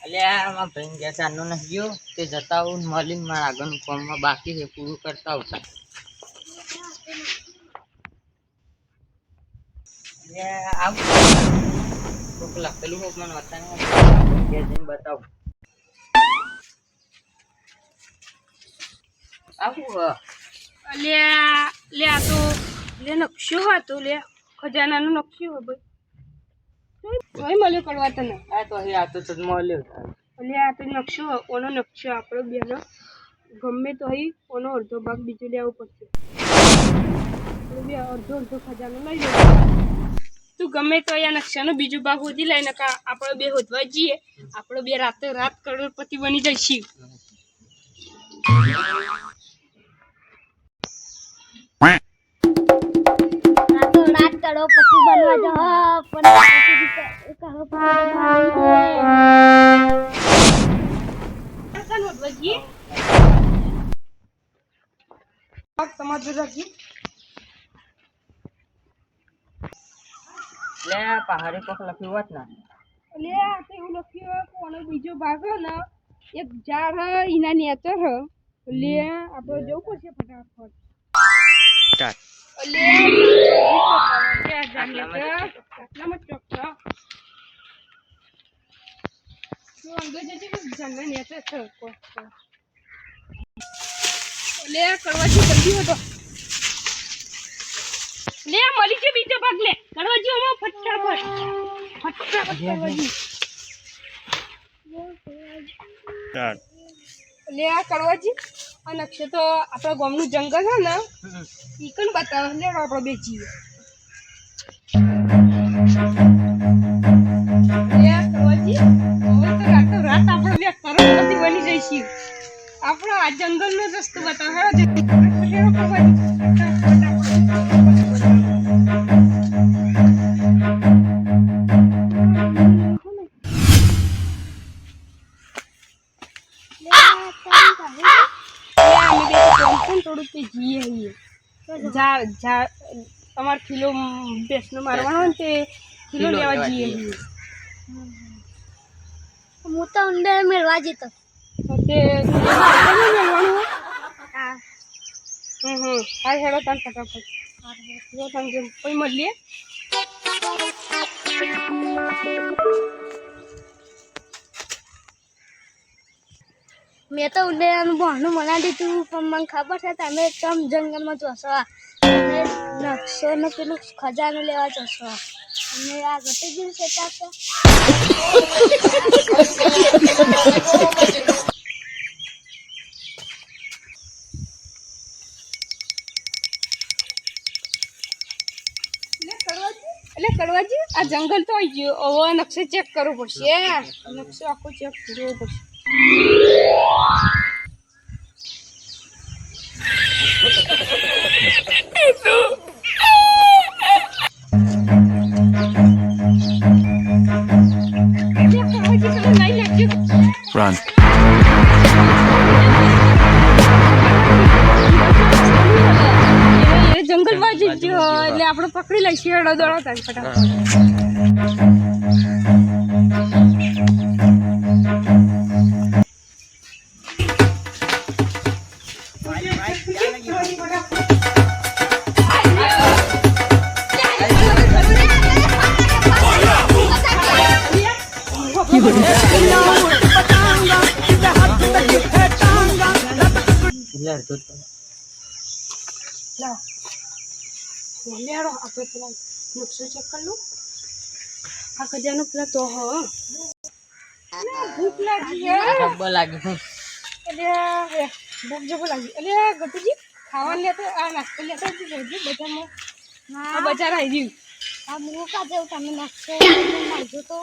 અલ્યા માં ભાઈ ગયા ચાનો ન ગયો તે જતા હું મળીને મારા આગળનું કામમાં બાકી છે પૂરું કરતા આવતા. આવું કોક લખેલું હોક મને બતાવું બતાવું આવું અલ્યા લે આ તો લે નકશો હતો લે ખજાનાનો નકશો હો ભાઈ મળ્યો કરવા તને આ તો અહીં આ તો મળ્યો અલ્યા આ તો નકશો ઓનો નકશો આપણો બેનો ગમે તો અહીં ઓનો અડધો ભાગ બીજો લેવો પડશે. બે અડધો અડધો ખજાનો લઈ લે તું ગમે તો અહીંયા નકશાનો બીજો ભાગ હોધી લઈને આપણે બે હોદવા જઈએ આપણે બે રાતે રાત કરોડપતિ બની જઈશું. રાત કરોડપતિ બનવા લે પહાડી કોક લખ્યું હોત ને એટલે આ તો એવું લખ્યું કોનો બીજો ભાગ હે ને એક ઝાડ હે એના નેચર હે એટલે આપણે જવું પડશે ફટાફટ. કરવાજી જલ્દી હતો લે મળી છે બીજો ભાગ લે કરવાજી આમાં ફટાફટ કરવાજી લે આ કરવાજી આ નકશો તો આપણા ગામનું જંગલ છે ને ઈ કન બતાવે લે આપણે બેચીએ લે કરવાજી હવે તો રાત આપણે બે કરોડપતિ બની જઈશું. આપણો આ જંગલનો રસ્તો બતાવે થોડુંક જઈએ ઝાડ તમારે કિલો બેસનો મારવાનો ને તે કિલો લેવા જઈએ હું તો અંદર મેળવા જતો તે મેળવાનું હા હેડો તાન ફટાફટ કોઈ મળીએ. મેં તો ઉડેરાનું બહાનું મના દીધું પણ મને ખબર છે તમે એકદમ જંગલમાં જશો અને નકશો ને પેલું ખજાનો લેવા જશો અને આ ઘટી ગયું છે ત્યાં એટલે કરવાજી આ જંગલ તો આવી ગયો હવે નકશો ચેક કરવો પડશે નકશો આખો ચેક કરવો પડશે. Run. જંગલમાં જ એટલે આપણે પકડી લઈશું હેડો દોડો તારી ફટાફટ. લેડો આપણે પેલા નકશો ચેક કરી લો આ ખજાનો પેલા તો ભૂખ લાગી એટલે ભૂખ જબો લાગી એટલે ગટુજી ખાવાનું લેતો આ નાસ્તો લેતો બજારમાં આ બજાર આવી ગયું આ હું કા જેવું તમે નકશો મારજો તો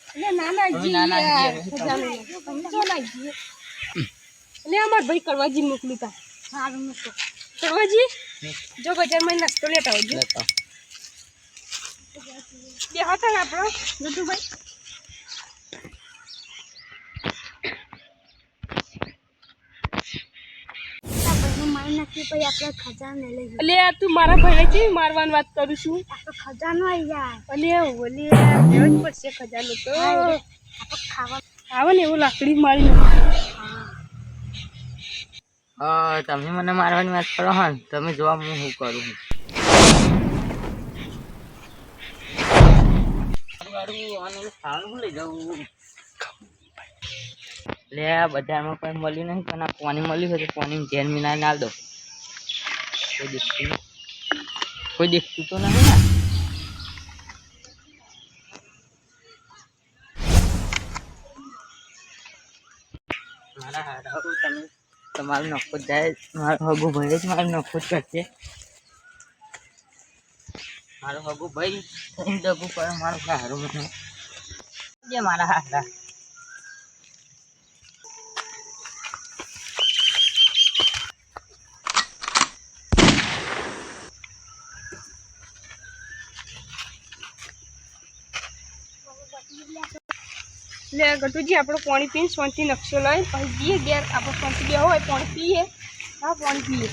એટલે નાના ખજાનો તમે જો નાખી એટલે અમાર ભાઈ કરવાજી મોકલું તા સારું મૂકો કરવાજી જો બજારમાં નાસ્તો લેતા આવજો બે હતા આપણો ગટુભાઈ નથી પછી આપણે ખજાનો લઈ અલે તું મારા ભાઈને કેવી મારવાની વાત કરું છું આ તો ખજાનો આવી યાર અલે ઓલી લેવો જ પડશે ખજાનો તો આપણે ખાવા આવે ને એવું લાકડી મારી તમે મને મારવાની વાત કરો હા તમે જોવા હું શું કરું ખાવાનું લઈ જાઉં લે બજારમાં કોઈ મળ્યું નહીં પણ આ પાણી મળ્યું હોય તો પાણી જેન મિના ના દો કોઈ દેખતું તો નહીં ને મારા હારા તમે તમારું નફો જાય મારો હગુ ભાઈ જ મારો નફો જ કરશે મારો હગુ ભાઈ ડગું પડે મારું હારું મને જે મારા હારા એટલે ગટુજી આપણે પાણી પીને શાંતિ નકશો લઈ પછી જઈએ ઘેર આપણે શાંતિ બે હોય પાણી પીએ હા પાણી પીએ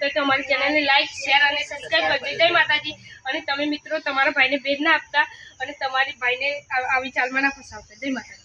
તો અમારી ચેનલને લાઈક શેર અને સબસ્ક્રાઈબ કરજો જય માતાજી અને તમે મિત્રો તમારા ભાઈને ભેદ ના આપતા અને તમારી ભાઈને આવી ચાલમાં ના ફસાવતા જય માતાજી